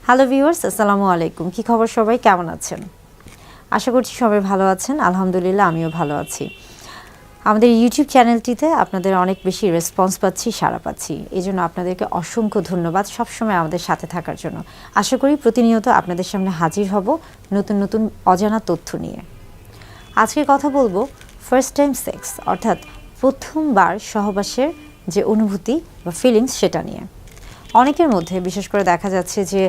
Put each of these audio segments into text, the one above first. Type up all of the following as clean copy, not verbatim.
Hello viewers, আসসালামু আলাইকুম। কি খবর সবাই, কেমন আছেন? আশা করছি সবাই ভালো আছেন। আলহামদুলিল্লাহ আমিও ভালো আছি। আমাদের ইউটিউব চ্যানেলটিতে আপনাদের অনেক বেশি রেসপন্স পাচ্ছি, সাড়া পাচ্ছি। এজন্য আপনাদেরকে অসংখ্য ধন্যবাদ সবসময় আমাদের সাথে থাকার জন্য। আশা করি প্রতিনিয়ত আপনাদের সামনে হাজির হব নতুন নতুন অজানা তথ্য নিয়ে। আজকে কথা বলবো ফার্স্ট টাইম সেক্স, অর্থাৎ প্রথমবার সহবাসের যে অনুভূতি বা ফিলিংস সেটা নিয়ে। অনেকের মধ্যে বিশেষ করে দেখা যাচ্ছে যে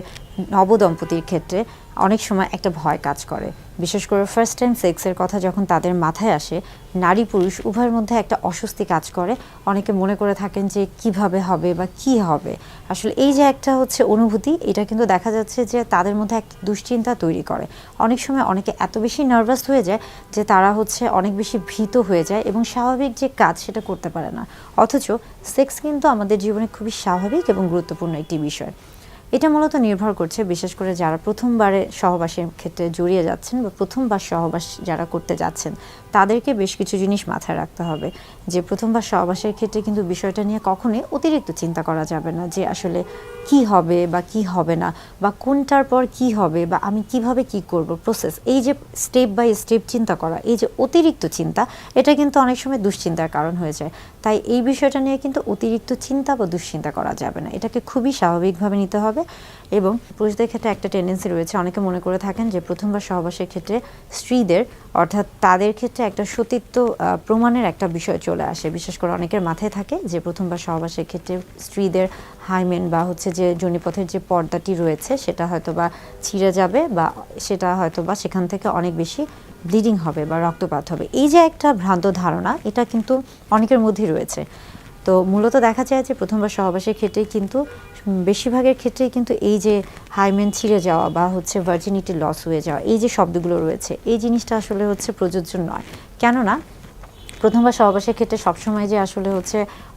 নবদম্পতির ক্ষেত্রে অনেক সময় একটা ভয় কাজ করে। বিশেষ করে ফার্স্ট টাইম সেক্সের কথা যখন তাদের মাথায় আসে, নারী পুরুষ উভয়ের মধ্যে একটা অস্বস্তি কাজ করে। অনেকে মনে করে থাকেন যে কিভাবে হবে বা কি হবে। আসলে এই যে একটা অনুভূতি, এটা কিন্তু দেখা যাচ্ছে যে তাদের মধ্যে একটা দুশ্চিন্তা তৈরি করে। অনেক সময় অনেকে এত বেশি নার্ভাস হয়ে যায় যে তারা অনেক বেশি ভীত হয়ে যায় এবং স্বাভাবিক যে কাজ সেটা করতে পারে না। অথচ সেক্স কিন্তু আমাদের জীবনে খুবই স্বাভাবিক এবং গুরুত্বপূর্ণ একটি বিষয়। এটা মূলত নির্ভর করছে বিশেষ করে যারা প্রথমবারে সহবাসের ক্ষেত্রে জড়িয়ে যাচ্ছেন বা প্রথমবার সহবাস যারা করতে যাচ্ছেন, তাদেরকে বেশ কিছু জিনিস মাথায় রাখতে হবে। যে প্রথমবার সহবাসের ক্ষেত্রে কিন্তু বিষয়টা নিয়ে কখনোই অতিরিক্ত চিন্তা করা যাবে না যে আসলে কি হবে বা কি হবে না, বা কোনটার পর কি হবে বা আমি কিভাবে কি করব, প্রসেস, এই যে স্টেপ বাই স্টেপ চিন্তা করা, এই যে অতিরিক্ত চিন্তা, এটা কিন্তু অনেক সময় দুশ্চিন্তার কারণ হয়ে যায়। তাই এই বিষয়টা নিয়ে কিন্তু অতিরিক্ত চিন্তা বা দুশ্চিন্তা করা যাবে না, এটাকে খুবই স্বাভাবিকভাবে নিতে হবে। এবং পুরুষদের ক্ষেত্রে একটা টেন্ডেন্সি রয়েছে, অনেকে মনে করে থাকেন যে প্রথমবার সহবাসের ক্ষেত্রে স্ত্রীদের, অর্থাৎ তাদের ক্ষেত্রে একটা সতীত্ব প্রমাণের একটা বিষয় চলে আসে। বিশেষ করে অনেকের মাথায় থাকে যে প্রথমবার সহবাসের ক্ষেত্রে স্ত্রীদের হাইমেন বা যে যোনিপথের যে পর্দাটি রয়েছে সেটা হয়তো বা ছিঁড়ে যাবে, বা সেটা হয়তো বা সেখান থেকে অনেক বেশি ব্লিডিং হবে বা রক্তপাত হবে। এই যে একটা ভ্রান্ত ধারণা, এটা কিন্তু অনেকের মধ্যেই রয়েছে। তো মূলত দেখা যায় যে প্রথমবার সহবাসের ক্ষেত্রেই কিন্তু বেশিরভাগের ক্ষেত্রেই কিন্তু এই যে হাইমেন ছিঁড়ে যাওয়া বা ভার্জিনিটি লস হয়ে যাওয়া, এই যে শব্দগুলো রয়েছে, এই জিনিসটা আসলে প্রযোজ্য নয়। কেননা প্রথমবার সহবাসের ক্ষেত্রে সবসময় যে আসলে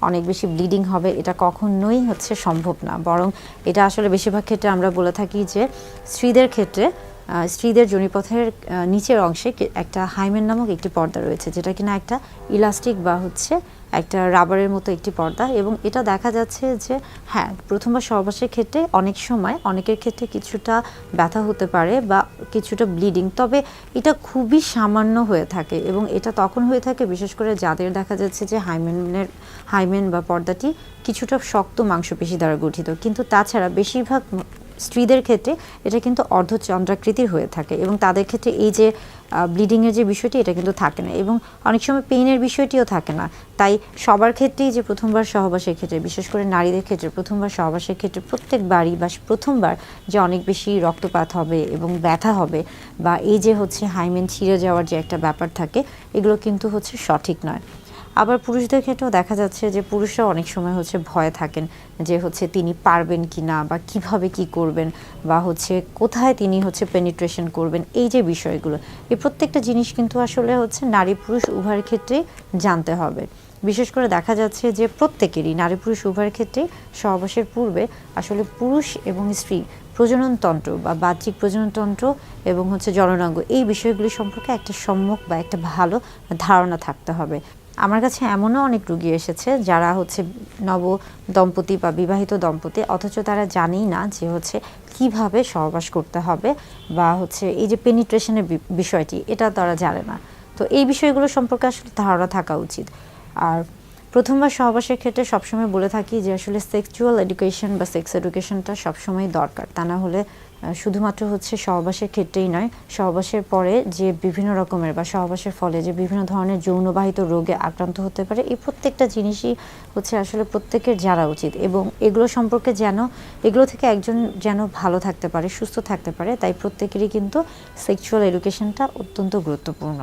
অনেক বেশি ব্লিডিং হবে, এটা কখনোই সম্ভব না। বরং এটা আসলে বেশিরভাগ ক্ষেত্রে আমরা বলে থাকি যে স্ত্রীদের ক্ষেত্রে স্ত্রীদের যোনিপথের নিচের অংশে একটা হাইমেন নামক একটি পর্দা রয়েছে, যেটা কিনা একটা ইলাস্টিক বা একটা রাবারের মতো একটি পর্দা। এবং এটা দেখা যাচ্ছে যে হ্যাঁ, প্রথমবার সহবাসের ক্ষেত্রে অনেক সময় অনেকের ক্ষেত্রে কিছুটা ব্যথা হতে পারে বা কিছুটা ব্লিডিং, তবে এটা খুবই সামান্য হয়ে থাকে। এবং এটা তখন হয়ে থাকে বিশেষ করে যাদের দেখা যাচ্ছে যে হাইমেন বা পর্দাটি কিছুটা শক্ত মাংসপেশি দ্বারা গঠিত। কিন্তু তাছাড়া বেশিরভাগ স্ত্রীদের ক্ষেত্রে এটা কিন্তু অর্ধচন্দ্রাকৃতির হয়ে থাকে এবং তাদের ক্ষেত্রে এই যে ব্লিডিংয়ের যে বিষয়টি, এটা কিন্তু থাকে না এবং অনেক সময় পেইনের বিষয়টিও থাকে না। তাই সবার ক্ষেত্রেই যে প্রথমবার সহবাসের ক্ষেত্রে, বিশেষ করে নারীদের ক্ষেত্রে প্রথমবার সহবাসের ক্ষেত্রে প্রত্যেকবারই বা প্রথমবার যে অনেক বেশি রক্তপাত হবে এবং ব্যথা হবে বা এই যে হাইমেন ছিঁড়ে যাওয়ার যে একটা ব্যাপার থাকে, এগুলো কিন্তু সঠিক নয়। আবার পুরুষদের ক্ষেত্রেও দেখা যাচ্ছে যে পুরুষরা অনেক সময় ভয়ে থাকেন যে তিনি পারবেন কি না বা কিভাবে কি করবেন বা কোথায় তিনি পেনিট্রেশন করবেন, এই যে বিষয়গুলো, এই প্রত্যেকটা জিনিস কিন্তু আসলে নারী পুরুষ উভয়ের ক্ষেত্রে জানতে হবে। বিশেষ করে দেখা যাচ্ছে যে প্রত্যেকেরই, নারী পুরুষ উভয়ের ক্ষেত্রে সহবাসের পূর্বে আসলে পুরুষ এবং স্ত্রী প্রজননতন্ত্র বা বাহ্যিক প্রজননতন্ত্র এবং জননাঙ্গ, এই বিষয়গুলি সম্পর্কে একটা সম্যক বা একটা ভালো ধারণা থাকতে হবে। আমার কাছে এমনও অনেক রুগী এসেছে যারা নব দম্পতি বা বিবাহিত দম্পতি, অথচ তারা জানেই না যে কিভাবে সহবাস করতে হবে বা এই যে পেনিট্রেশনের বিষয়টি, এটা তারা জানে না। তো এই বিষয়গুলো সম্পর্কে আসলে ধারণা থাকা উচিত। আর প্রথমবার সহবাসের ক্ষেত্রে সবসময় বলে থাকি যে আসলে সেক্সুয়াল এডুকেশন বা সেক্স এডুকেশনটা সবসময় দরকার। তা না হলে শুধুমাত্র সহবাসের ক্ষেত্রেই নয়, সহবাসের পরে যে বিভিন্ন রকমের বা সহবাসের ফলে যে বিভিন্ন ধরনের যৌনবাহিত রোগে আক্রান্ত হতে পারে, এই প্রত্যেকটা জিনিসই আসলে প্রত্যেকের জানা উচিত। এবং এগুলো সম্পর্কে এগুলো থেকে একজন যেন ভালো থাকতে পারে, সুস্থ থাকতে পারে, তাই প্রত্যেকেরই কিন্তু সেক্সুয়াল এডুকেশনটা অত্যন্ত গুরুত্বপূর্ণ।